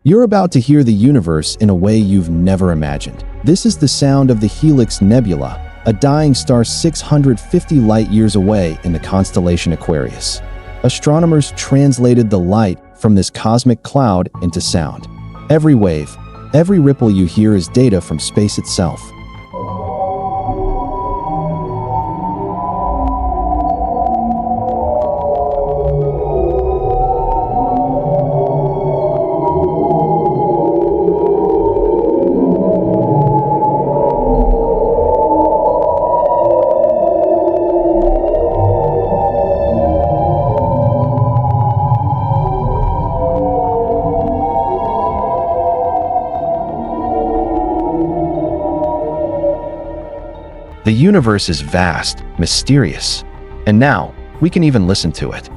You're about to hear the universe in a way you've never imagined. This is the sound of the Helix Nebula, a dying star 650 light-years away in the constellation Aquarius. Astronomers translated the light from this cosmic cloud into sound. Every wave, every ripple you hear is data from space itself. The universe is vast, mysterious, and now we can even listen to it.